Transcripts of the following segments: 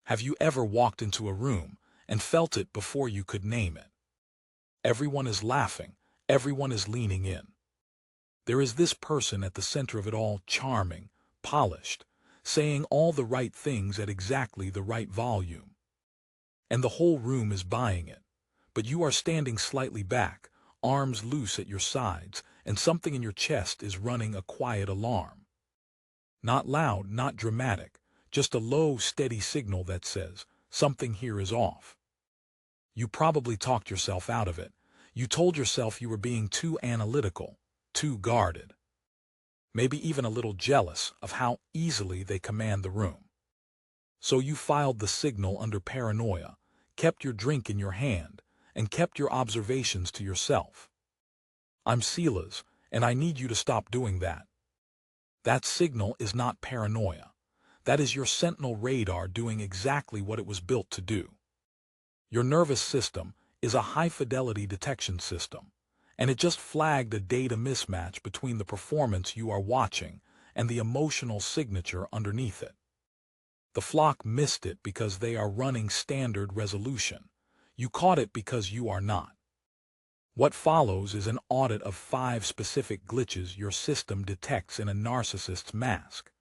Have you ever walked into a room and felt it before you could name it? Everyone is laughing, everyone is leaning in. There is this person at the center of it all, charming, polished, saying all the right things at exactly the right volume. And the whole room is buying it, but you are standing slightly back, arms loose at your sides, and something in your chest is running a quiet alarm. Not loud, not dramatic, just a low, steady signal that says, something here is off. You probably talked yourself out of it. You told yourself you were being too analytical, too guarded. Maybe even a little jealous of how easily they command the room. So you filed the signal under paranoia, kept your drink in your hand, and kept your observations to yourself. I'm Silas, and I need you to stop doing that. That signal is not paranoia. That is your Sentinel Radar doing exactly what it was built to do. Your nervous system is a high-fidelity detection system, and it just flagged a data mismatch between the performance you are watching and the emotional signature underneath it. The flock missed it because they are running standard resolution. You caught it because you are not. What follows is an audit of 5 specific glitches your system detects in a narcissist's mask.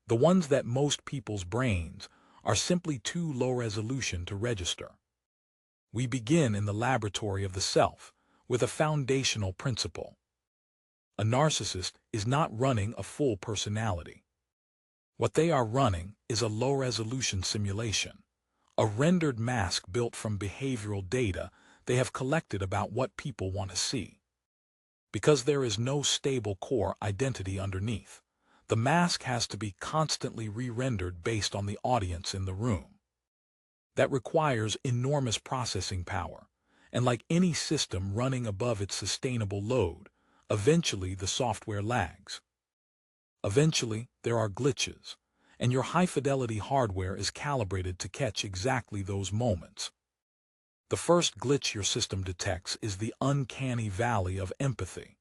The ones that most people's brains are simply too low resolution to register. We begin in the laboratory of the self with a foundational principle. A narcissist is not running a full personality. What they are running is a low-resolution simulation, a rendered mask built from behavioral data they have collected about what people want to see. Because there is no stable core identity underneath, the mask has to be constantly re-rendered based on the audience in the room. That requires enormous processing power, and like any system running above its sustainable load, eventually the software lags. Eventually, there are glitches, and your high-fidelity hardware is calibrated to catch exactly those moments. The first glitch your system detects is the Uncanny Valley of Empathy.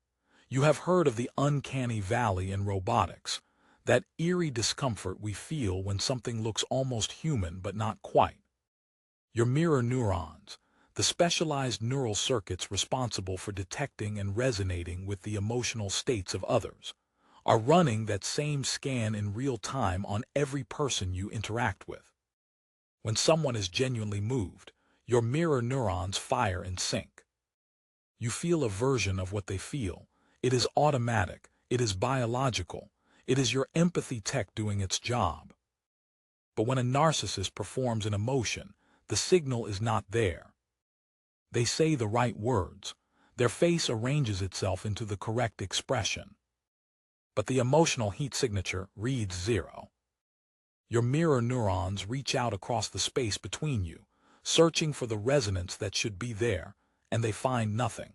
You have heard of the Uncanny Valley in robotics, that eerie discomfort we feel when something looks almost human but not quite. Your mirror neurons, the specialized neural circuits responsible for detecting and resonating with the emotional states of others, are running that same scan in real time on every person you interact with. When someone is genuinely moved, your mirror neurons fire in sync. You feel a version of what they feel. It is automatic. It is biological. It is your empathy tech doing its job. But when a narcissist performs an emotion, the signal is not there. They say the right words. Their face arranges itself into the correct expression. But the emotional heat signature reads 0. Your mirror neurons reach out across the space between you, searching for the resonance that should be there, and they find nothing.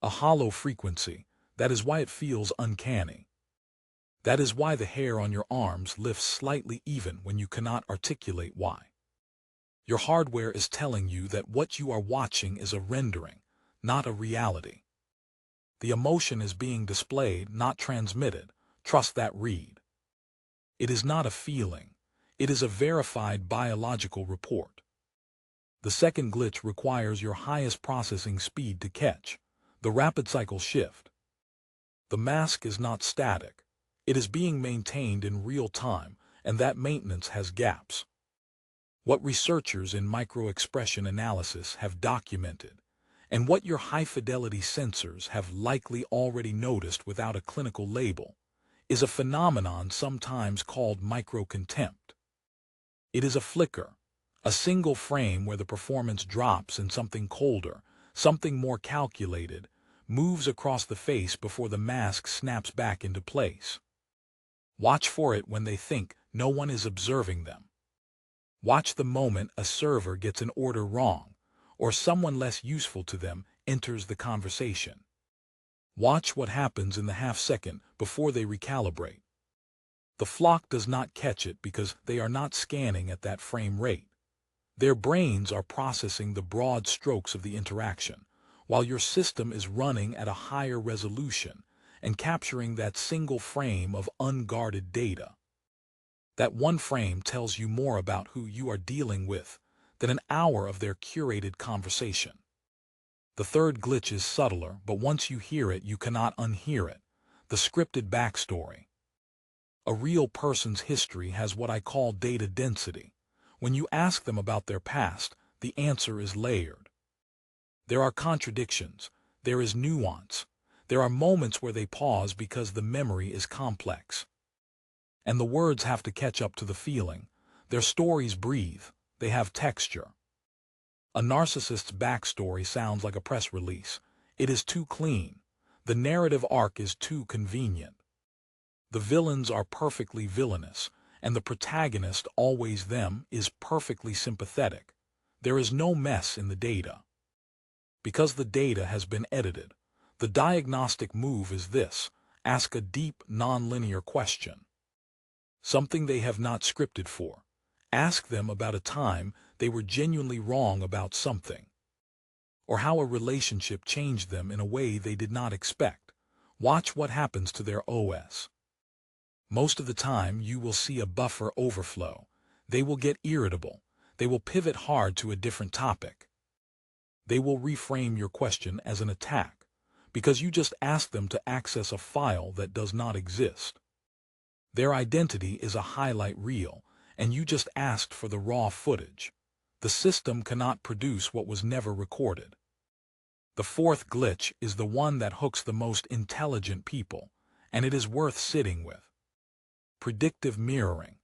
A hollow frequency. That is why it feels uncanny. That is why the hair on your arms lifts slightly even when you cannot articulate why. Your hardware is telling you that what you are watching is a rendering, not a reality. The emotion is being displayed, not transmitted. Trust that read. It is not a feeling. It is a verified biological report. The second glitch requires your highest processing speed to catch, the rapid cycle shift. The mask is not static. It is being maintained in real time, and that maintenance has gaps. What researchers in micro-expression analysis have documented, and what your high-fidelity sensors have likely already noticed without a clinical label, is a phenomenon sometimes called micro-contempt. It is a flicker, a single frame where the performance drops and something colder, something more calculated, moves across the face before the mask snaps back into place. Watch for it when they think no one is observing them. Watch the moment a server gets an order wrong, or someone less useful to them enters the conversation. Watch what happens in the half-second before they recalibrate. The flock does not catch it because they are not scanning at that frame rate. Their brains are processing the broad strokes of the interaction, while your system is running at a higher resolution and capturing that single frame of unguarded data. That one frame tells you more about who you are dealing with than an hour of their curated conversation. The third glitch is subtler, but once you hear it, you cannot unhear it. The scripted backstory. A real person's history has what I call data density. When you ask them about their past, the answer is layered. There are contradictions. There is nuance. There are moments where they pause because the memory is complex. And the words have to catch up to the feeling. Their stories breathe. They have texture. A narcissist's backstory sounds like a press release. It is too clean. The narrative arc is too convenient. The villains are perfectly villainous, and the protagonist, always them, is perfectly sympathetic. There is no mess in the data. Because the data has been edited, the diagnostic move is this: ask a deep, non-linear question. Something they have not scripted for. Ask them about a time they were genuinely wrong about something, or how a relationship changed them in a way they did not expect. Watch what happens to their OS. Most of the time, you will see a buffer overflow. They will get irritable. They will pivot hard to a different topic. They will reframe your question as an attack, because you just asked them to access a file that does not exist. Their identity is a highlight reel, and you just asked for the raw footage. The system cannot produce what was never recorded. The fourth glitch is the one that hooks the most intelligent people, and it is worth sitting with. Predictive mirroring.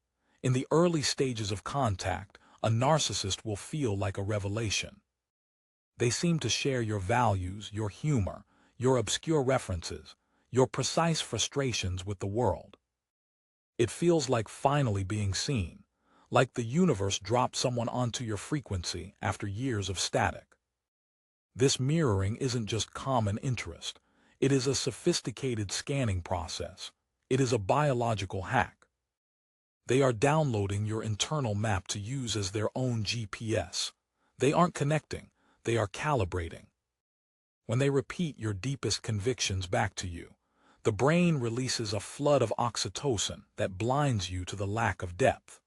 In the early stages of contact, a narcissist will feel like a revelation. They seem to share your values, your humor, your obscure references, your precise frustrations with the world. It feels like finally being seen, like the universe dropped someone onto your frequency after years of static. This mirroring isn't just common interest. It is a sophisticated scanning process. It is a biological hack. They are downloading your internal map to use as their own GPS. They aren't connecting. They are calibrating. When they repeat your deepest convictions back to you, the brain releases a flood of oxytocin that blinds you to the lack of depth.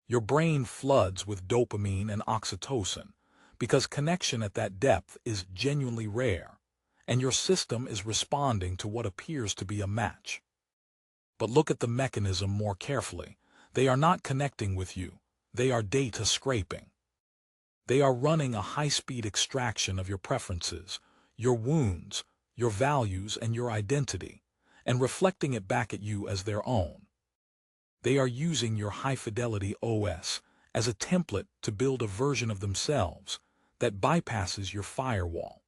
Your brain floods with dopamine and oxytocin because connection at that depth is genuinely rare, and your system is responding to what appears to be a match. But look at the mechanism more carefully. They are not connecting with you. They are data scraping. They are running a high-speed extraction of your preferences, your wounds, your values, and your identity, and reflecting it back at you as their own. They are using your high-fidelity OS as a template to build a version of themselves that bypasses your firewall.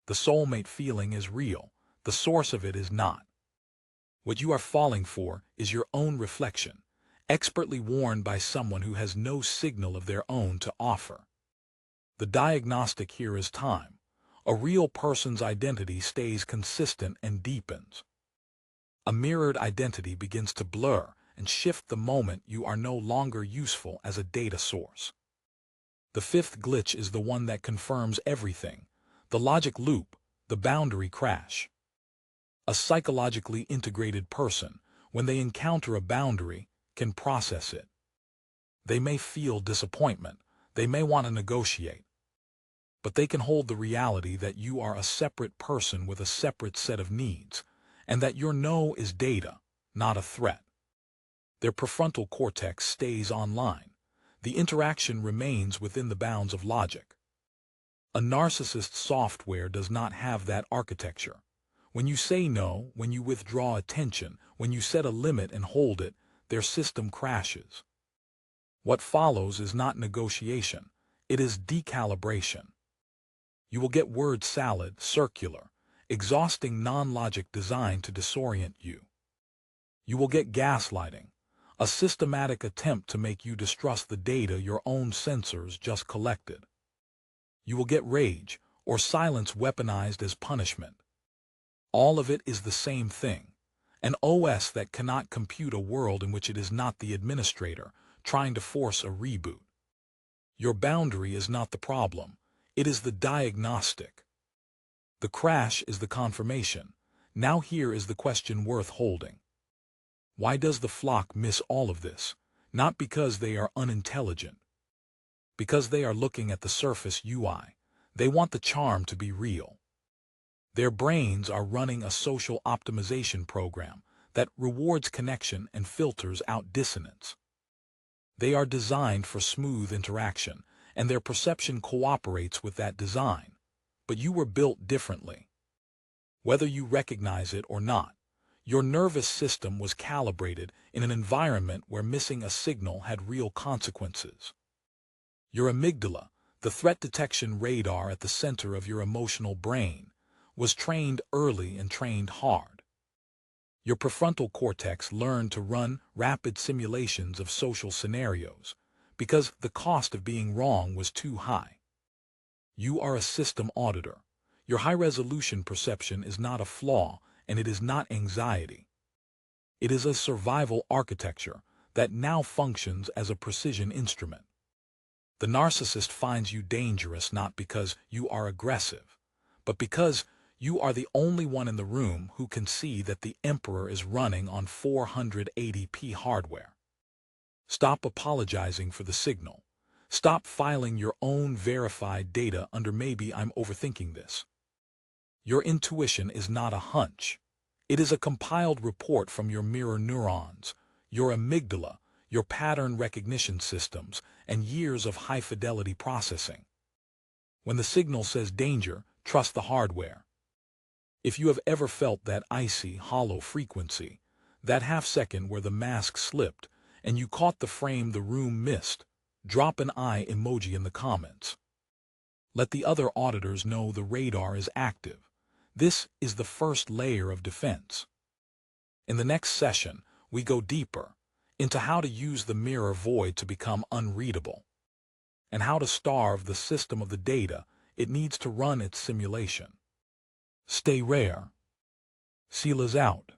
The soulmate feeling is real. The source of it is not. What you are falling for is your own reflection, expertly worn by someone who has no signal of their own to offer. The diagnostic here is time. A real person's identity stays consistent and deepens. A mirrored identity begins to blur and shift the moment you are no longer useful as a data source. The fifth glitch is the one that confirms everything: the logic loop, the boundary crash. A psychologically integrated person, when they encounter a boundary, can process it. They may feel disappointment. They may want to negotiate. But they can hold the reality that you are a separate person with a separate set of needs, and that your no is data, not a threat. Their prefrontal cortex stays online. The interaction remains within the bounds of logic. A narcissist's software does not have that architecture. When you say no, when you withdraw attention, when you set a limit and hold it, their system crashes. What follows is not negotiation. It is decalibration. You will get word salad, circular, exhausting non-logic designed to disorient you. You will get gaslighting, a systematic attempt to make you distrust the data your own sensors just collected. You will get rage, or silence weaponized as punishment. All of it is the same thing: an OS that cannot compute a world in which it is not the administrator trying to force a reboot. Your boundary is not the problem. It is the diagnostic. The crash is the confirmation. Now here is the question worth holding. Why does the flock miss all of this? Not because they are unintelligent. Because they are looking at the surface UI. They want the charm to be real. Their brains are running a social optimization program that rewards connection and filters out dissonance. They are designed for smooth interaction, and their perception cooperates with that design. But you were built differently. Whether you recognize it or not, your nervous system was calibrated in an environment where missing a signal had real consequences. Your amygdala, the threat detection radar at the center of your emotional brain, was trained early and trained hard. Your prefrontal cortex learned to run rapid simulations of social scenarios because the cost of being wrong was too high. You are a system auditor. Your high-resolution perception is not a flaw, and it is not anxiety. It is a survival architecture that now functions as a precision instrument. The narcissist finds you dangerous not because you are aggressive, but because you are the only one in the room who can see that the emperor is running on 480p hardware. Stop apologizing for the signal. Stop filing your own verified data under "maybe I'm overthinking this." Your intuition is not a hunch. It is a compiled report from your mirror neurons, your amygdala, your pattern recognition systems, and years of high-fidelity processing. When the signal says danger, trust the hardware. If you have ever felt that icy, hollow frequency, that half-second where the mask slipped and you caught the frame the room missed, drop an eye emoji in the comments. Let the other auditors know the radar is active. This is the first layer of defense. In the next session, we go deeper into how to use the mirror void to become unreadable, and how to starve the system of the data it needs to run its simulation. Stay rare. Silas out.